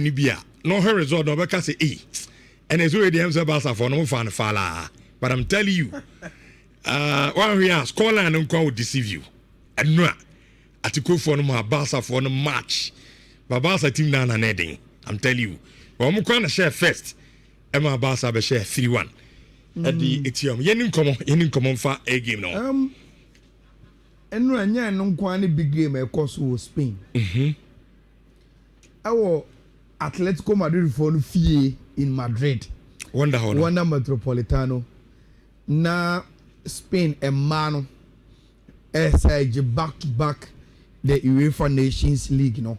Nibia, no her result, no because say and it's already himself Barça for no fan fala. But I'm telling you, one we are Scotland and will deceive you. And no, Atletico for no Barça for no match. But Barça team down and heading. I'm telling you, when we going to share first, Emma Barça be share 3-1. At the Etium, yenin come on for a game now. And no, no quite big game across Spain. Our Atletico Madrid for fee in Madrid. Wonder Metropolitano. Na Spain and Mano SIG back to back the UEFA Nations League, no.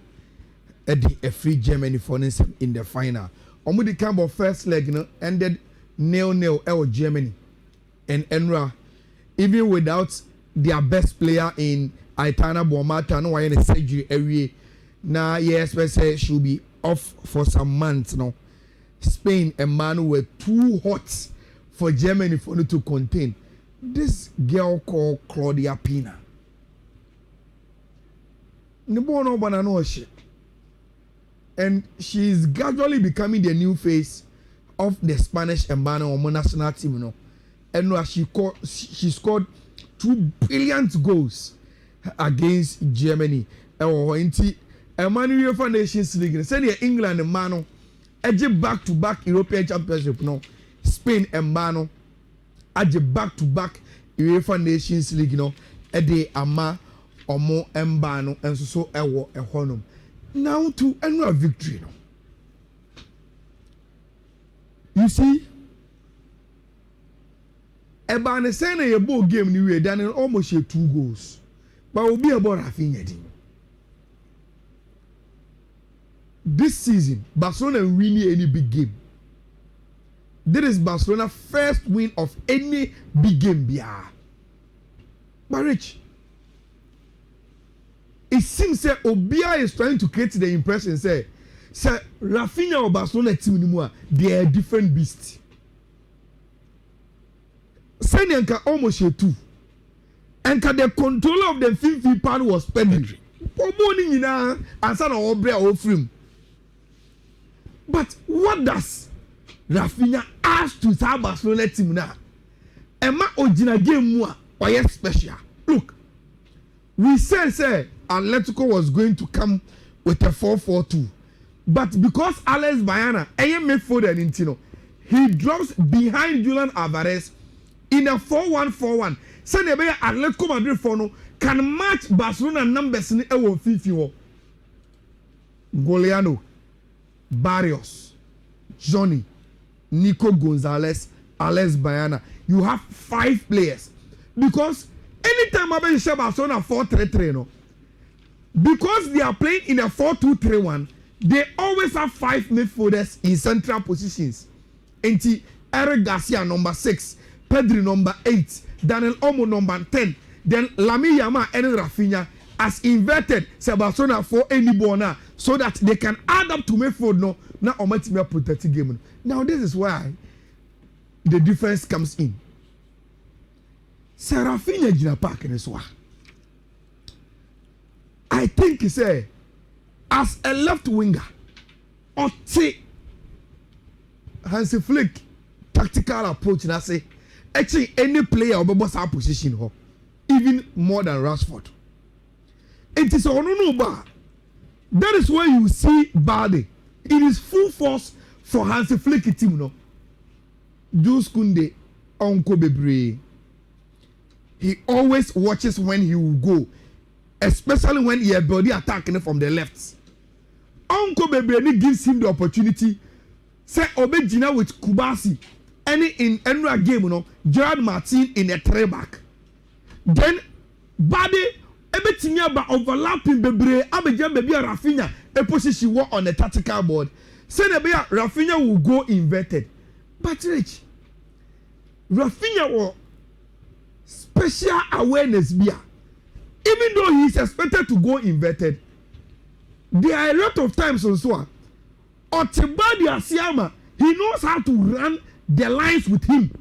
A free Germany for instance in the final. Omudi Cambo first leg, no, ended 0-0 Germany. And Enra, even without their best player in Aitana Bomata, no one surgery every. Now, yes, we say she'll be off for some months now. Spain and Manu were too hot for Germany for it to contain. This girl called Claudia Pina. And she's gradually becoming the new face of the Spanish and Manu national team. You know. And she scored 2 brilliant goals against Germany. Emmanuel UEFA Nations League. Say England and Mano, back-to-back European Championship. No, Spain and Mano, back-to-back UEFA Nations League. No, ama omo embano and so ewo ehonum. Now to another victory. No, you see, Ebane saying a ball game ni we done almost 2 goals, but will be about Rafinha. This season, Barcelona winning any big game. This is Barcelona's first win of any big game. But Rich, it seems that Obia is trying to create the impression say Rafinha or Barcelona team anymore, they are different beasts. Senyanka almost 2. And the controller of the FIFA part was Pedri. Morning in answer or Obra or film. But what does Rafinha ask to the Barcelona team now? Emma Ojina game more or yes special. Look, we said Atletico was going to come with a 4-4-2, but because Alex Bayana, midfielder and Intino, he drops behind Julian Alvarez in a 4-1-4-1. Say the Atletico Madrid for no can match Barcelona numbers in a 50. Goliano, Barrios, Johnny, Nico Gonzalez, Alex Bayana. You have 5 players. Because anytime I say Barcelona 4-3-3, no, because they are playing in a 4-2-3-1, they always have 5 midfielders in central positions. Enti Eric Garcia number 6, Pedri number 8, Daniel Olmo number 10, then Lamine Yamal and Rafinha as inverted Barcelona for any bona, so that they can add up to midfield no now ultimately protect the game. Now this is why the difference comes in. Rafinha Gina Park in this one. I think he say as a left winger or take Hansi Flick tactical approach and I say actually any player will be our position even more than Rashford. It is on bar. That is why you see Bade in his full force for Hansi Flick team. No, Jules Koundé, Uncle Bebre. He always watches when he will go, especially when he has body attacking from the left. Uncle Bebre gives him the opportunity. Say Obejina with Kubasi, any in Enra game, you know, Gerard Martin in a 3-back. Then Bade. Everything about overlapping Bebre, Abidjan Baby Rafinha, a position work on the tactical board. Say the Rafinha will go inverted. But Rich, Rafinha will special awareness be. Even though he is expected to go inverted, there are a lot of times also. Otibadi Asiama, he knows how to run the lines with him.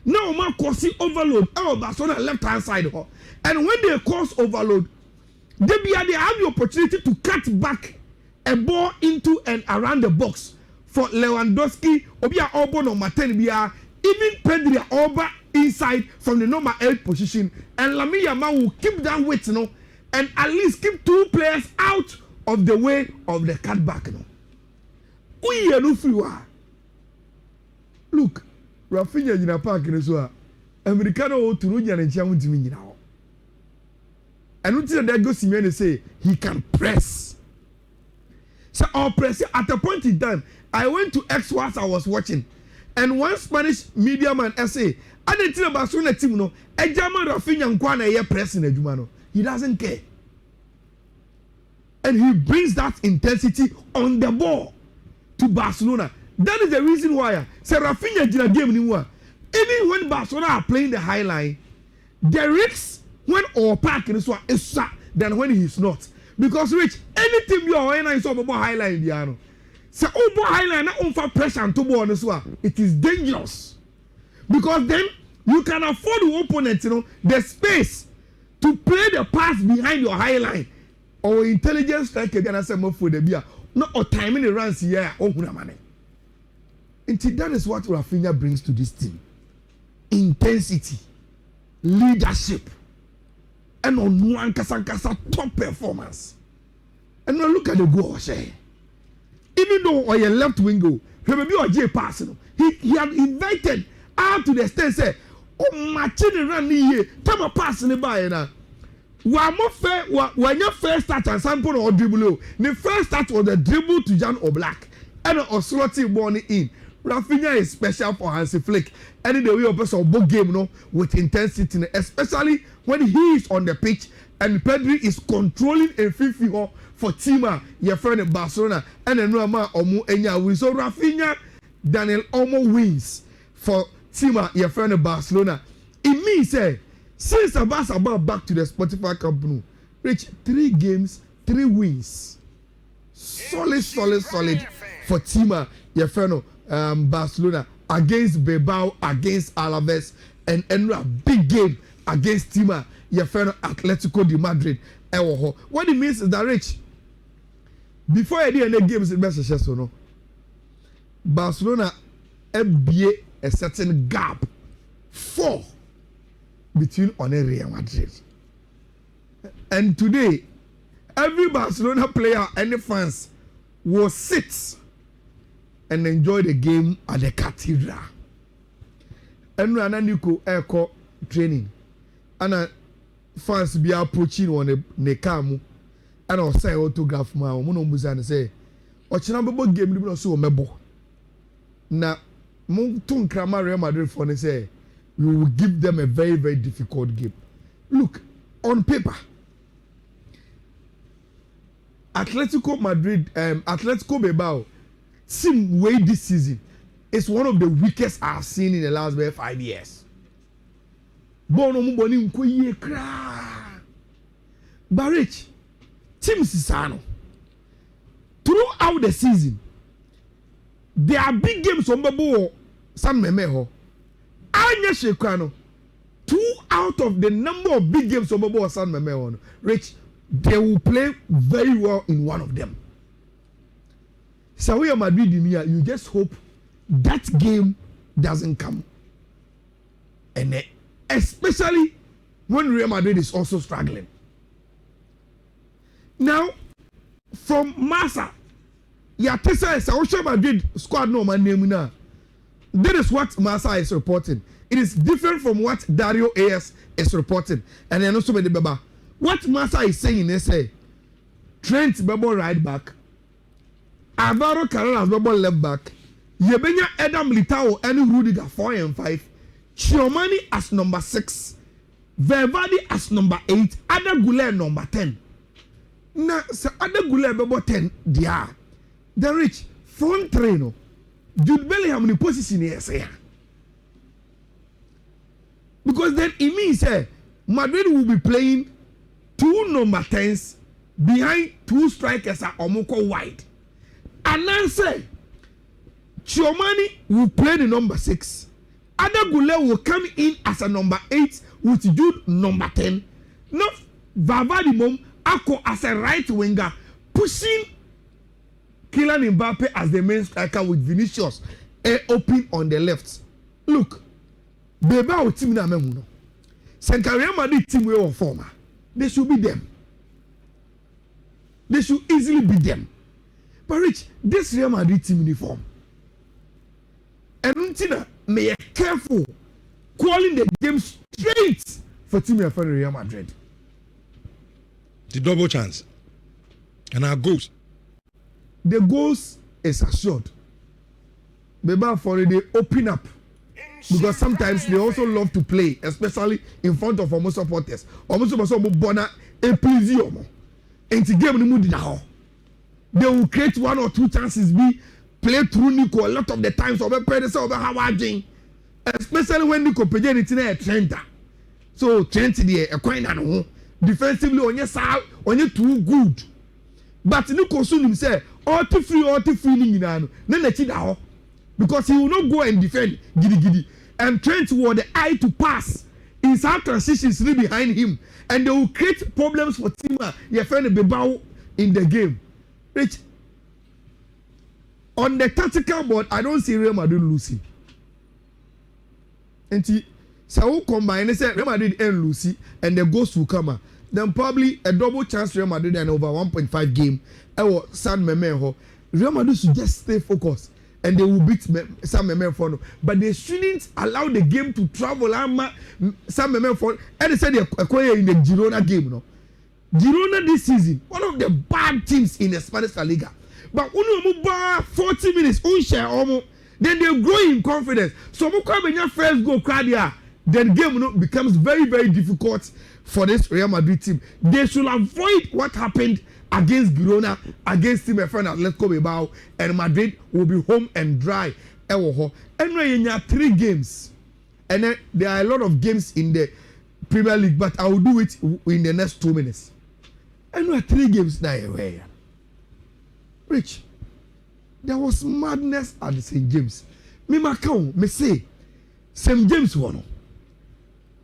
Now, man, cause overload. Barcelona left hand side. And when they cause overload, they have the opportunity to cut back a ball into and around the box for Lewandowski, Obia Obo number 10 bia, even Pedri Oba inside from the number 8 position, and Lamine Yamal will keep that weight, and at least keep 2 players out of the way of the cutback, We are no free. Look, Rafinha in a park in the Soa, Americano to Rujan and Chamu to me now. And until that goes Simeone say he can press. So I'll press at a point in time. I went to X whilst I was watching, and one Spanish media man say, I didn't tell Barcelona team no, a German Rafinha Nkwana here pressing a Jumano. He doesn't care. And he brings that intensity on the ball to Barcelona. That is the reason why say Rafinha did a game anymore. Even when Barcelona are playing the high line, the risks when our park in this one is than when he's not. Because Rich, anything you are when I saw about high line, Diano. So over high line, not over pressure and to on this one. It is dangerous. Because then you can afford the opponent, the space to play the pass behind your high line. Or intelligence striker gonna say more for the beer. Not or timing the runs here. Oh, money. And that is what Rafinha brings to this team. Intensity, leadership, and on one kasa top performance. And now look at the goal, say. Even though on your left wing go, maybe or J pass, he had invited out to the extent say, oh, matching run here, time a pass in the by now. When your first start and sample or dribble, the first start was the dribble to Jan Oblak, and a slotty born in. Rafinha is special for Hansi Flick. Any the way of person book game, with intensity, especially when he is on the pitch and Pedri is controlling a fifi for Tima, your friend in Barcelona, and then Rama Omu Enya. So Rafinha, Daniel Omo wins for Tima, your friend in Barcelona. It means since the Barça back to the Spotify company, reach 3 games, 3 wins. Solid for Tima, your friend. Barcelona against Bilbao, against Alaves, and a big game against Tima, your friend Atletico de Madrid. What it means is that Rich, before I did any games in Barcelona, Barcelona FBA a certain gap 4 between Onere and Madrid. And today, every Barcelona player and the fans will sit and enjoy the game at the cathedral. And Rananiko Echo training. And fans be approaching on the kamu. And I'll say autograph my own say, Ochinabo game, you know, so mebo. Now, Montun Krama Real Madrid for say, we will give them a very, very difficult game. Look, on paper, Atletico Madrid, Atletico Bilbao, team way this season is one of the weakest I've seen in the last 5 years. Bono muboni mkoye kra. Barrich, team Sisano. Throughout the season, there are big games on Babo San Memeho. Anya Shekano. 2 out of the number of big games on Babo San Memeho, Rich, they will play very well in one of them. So we are Madrid in here, you just hope that game doesn't come. And especially when Real Madrid is also struggling. Now, from Massa, Yatesa is Real Madrid squad no man name now. That is what Massa is reporting. It is different from what Dario AS is reporting. And then also the Baba. What Massa is saying is Trent Bebo right back. Alvaro Carreras Bebo left back. Yebenya Adam Militao and Rudiger 4 and 5. Chiomani as number 6. Vervadi as number 8. Ada Goulet number 10. Now, so Ada Goulet Bebo 10 dia. The rich front trainer. Jude Bellingham in position here. Because then it means Madrid will be playing 2 number 10s behind 2 strikers at Omoko wide. And then say Chiomani will play the number 6. Ada Goulet will come in as a number 8 with Jude number 10. Not Vavadi Mom Ako as a right winger pushing Kylian Mbappe as the main striker with Vinicius open on the left. Look, Bilbao team na memu no. Real Madrid team we on former. They should be them. They should easily be them. But Rich, this Real Madrid team uniform. And Nhyira, may be careful calling the game straight for team of Real Madrid. The double chance. And our goals. The goals is assured. Bilbao for they open up. Because sometimes they also love to play, especially in front of almost supporters. Almost bona a please you. And to game the they will create 1 or 2 chances be play through Nico a lot of the times over Pedro over Howarding. Especially when Nico Pedro is in a Trenta. So Trent there a coin and defensively on your side on you too good. But Nico soon himself all too free in an then because he will not go and defend giddy. And Trent were the eye to pass inside transitions behind him, and they will create problems for Tima. Your friend Bilbao in the game. Rich, on the tactical board, I don't see Real Madrid losing. And so combine say Real Madrid and Lucy, and the goals will come. Then probably a double chance Real Madrid and over 1.5 game. Or San Memeho. Real Madrid should just stay focused. And they will beat San Memeho. But they shouldn't allow the game to travel. San Memeho. And they said they acquire in the Girona game. No? Girona this season, one of the bad teams in the Spanish La Liga. But when 40 minutes, then they grow in confidence. So when your first goal, then game becomes very, very difficult for this Real Madrid team. They should avoid what happened against Girona, against Team Friend Atletico Bilbao, and Madrid will be home and dry. And when you have 3 games, and then there are a lot of games in the Premier League, but I will do it in the next 2 minutes. And we have 3 games now. Rich, there was madness at the St. James. Me say, St. James won.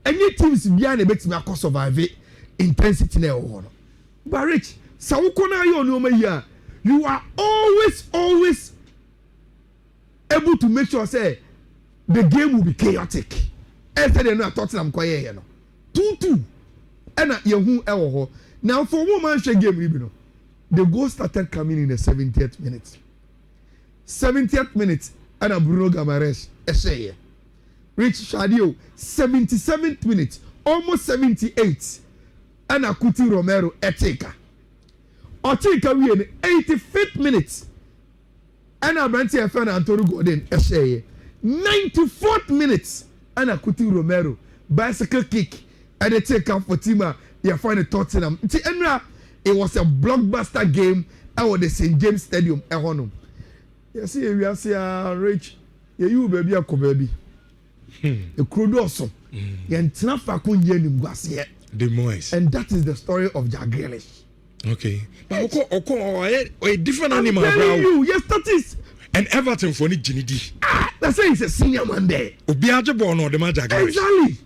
Any teams behind the bet me a survive intensity now. But Rich, you are always able to make sure say the game will be chaotic. Instead of not Tottenham quiet 2-2. And now for one game, the goal started coming in the 70th minute. 70th minute, and a Bruno Guimaraes essay. Rich Shadio, 77th minute, almost 78, and a Kuti Romero eteka. Oteka we in 85th minute, and a Branty Fan Antonio Gordon essay. 94th minute, and a Kuti Romero bicycle kick, and a take up for Tima. You find a Tottenham. It was a blockbuster game at the St. James Stadium. You see, we are saying, Rich, you baby, a baby. A crude also. And the Moise. And that is the story of Jack Grealish. Okay. But a different animal. I'm telling you, yes, that is. And Everton for Ginidi. That's why he's a senior man there. Obiaje Bono, the man Jack Grealish. Exactly.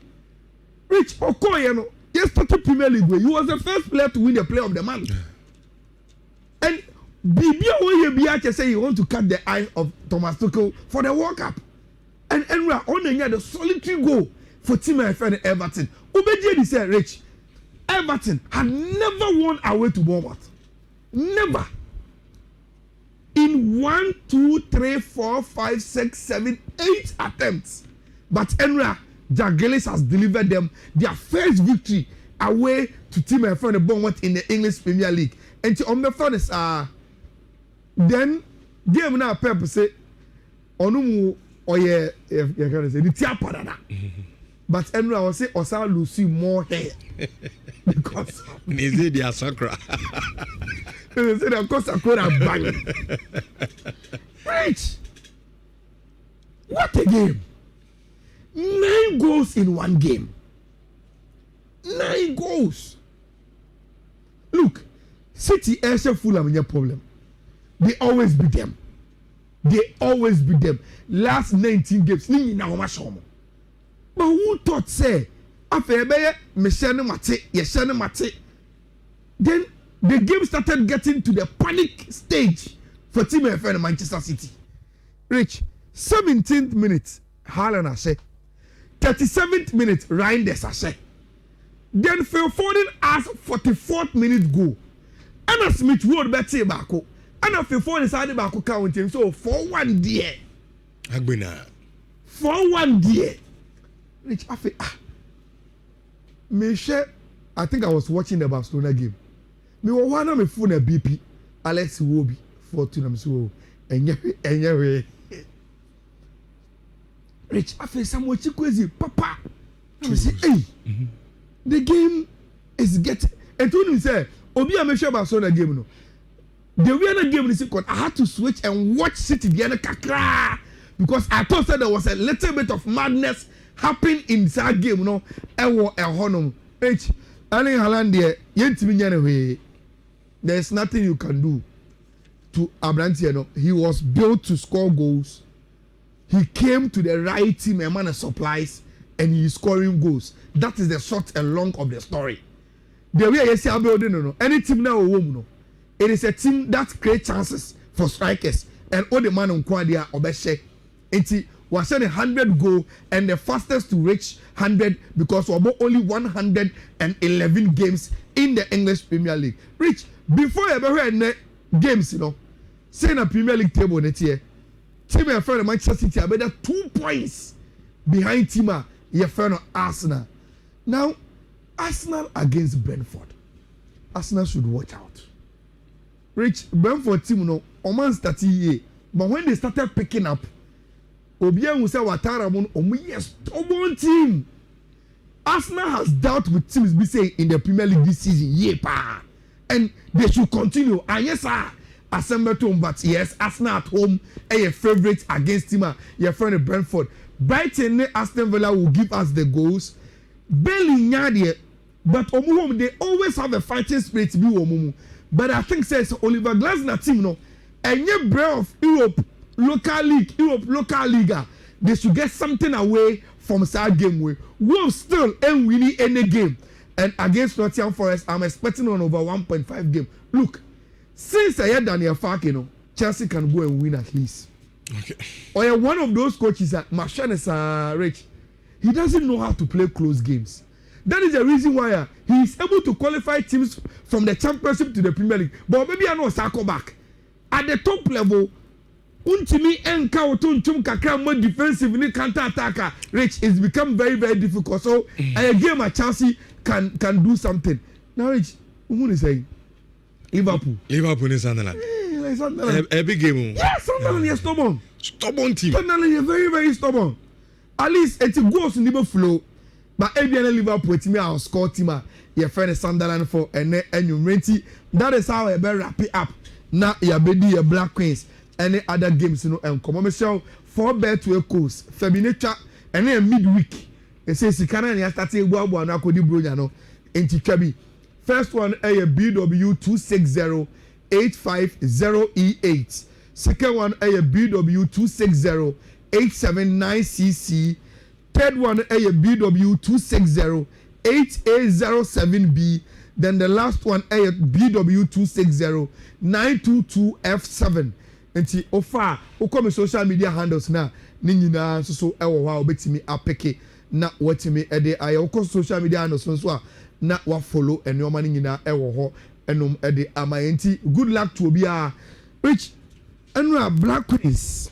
Rich Okoye, yes, started Premier League. He was the first player to win the Player of the Month. And Bibia say he want to cut the eye of Thomas Tuchel for the World Cup. And we are on the solitary goal for Team FN Everton. Ubeje said, Rich, Everton had never won away to Bournemouth. Never. In 1, 2, 3, 4, 5, 6, 7, 8 attempts. But Enra, Jack Grealish has delivered them their first victory away to Team FN Bournemouth in the English Premier League. And on the furnace, then game now Pep say, Onumu oye the tiapadana. But Enra will say Osa Lucy more hair. Because they say they are sacra. They say of course I could have banged. Right. What a game. 9 goals in one game. 9 goals. Look, City Asia Fulham in problem. They always beat them. They always beat them. Last 19 games, ni na o ma shomo. But who thought say after mate. Then the game started getting to the panic stage for team FN Manchester City. Rich, 17th minute, Haaland Ashe. 37th minute, Reinders Ashe. Then Phil Foden has 44th minute goal. Anna Smith Road Betty Bako. Anna Phil Foden side Bako counting. So 4-1 dear. Agbena. 4-1 dear. Rich, I feel Michelle, I think I was watching the Barcelona game. Me one of my phone a BP. Alex Wobi 14 so and Rich, I feel somewhat crazy, Papa. I say, hey, the game is getting. And told him say, Obi I'm sure Barcelona game no. The way the game is called, I had to switch and watch City the other kakra because I thought that there was a little bit of madness happening in that game, no. Ewo ehonum. Rich, Erling Haaland there, yentimi nyane we. There's nothing you can do to Abrantier. No, he was built to score goals. He came to the right team, a man of supplies, and he's scoring goals. That is the short and long of the story. The way you see our building, no, any team now, no, it is a team that creates chances for strikers, and all the man on Quadia Obeshe. It was a 100 goal and the fastest to reach 100 because we have only 111 games in the English Premier League. Rich, before you ever heard games, you know, saying a Premier League table next year, team your friend Manchester City are better 2 points behind team your friend Arsenal. Now, Arsenal against Brentford. Arsenal should watch out. Rich, Brentford team no, Oman started here, but when they started picking up, Obian will say Watara mon yes, stubborn team. Arsenal has dealt with teams be say in the Premier League this season, yeah, pa. And they should continue. And yes, sir, assemble to home, but yes, Arsenal at home, a favorite against him, your friend Brentford. Brighton, Aston Villa will give us the goals. Bailey Nyadie, but home they always have a fighting spirit to be Omumu. But I think says Oliver Glasner team, no, and your brand of Europe local league, they should get something away from side game way. Wolves still ain't winning any game. And against Nottingham Forest, I'm expecting on over 1.5 game. Look, since I had Daniel Farke, you know, Chelsea can go and win at least. Okay. Or one of those coaches that Marchand is rich. He doesn't know how to play close games. That is the reason why he is able to qualify teams from the championship to the Premier League. But maybe I know circle back. At the top level, Untimi enka otuntum kakra more defensive ni counter attacker. Rich, it's become very, very difficult. So a game at Chelsea can do something. Now, Rich, who is saying? Liverpool is Sunderland. A big game. Yes, Sunderland is stubborn. Stubborn team. Sunderland is very, very stubborn. At least it goes in the flow. But ABN Liverpool team our score team your friend Sunderland for and you renti. That is how I better wrap it up. Now you be your Black Queens. Any other games, you know, and come on, Michelle, 4 bet to a course, Feminature, and then midweek. They say, Sikana and Yastati Wabu and Akodi Brujano, in Chikabi. First one, a BW 260-850E8. Second one, a BW 260-879CC. Third one, a BW 260-8A07B. Then the last one, a BW 260-922F7. Nti ofa ukome social media handles na ni nyina so ewo wa obetimi apeke na watimi ede aye ukọ social media handles so a na wa follow enoma ni nyina ewo ho enom ede amayenti good luck to obi a rich enra Black Queens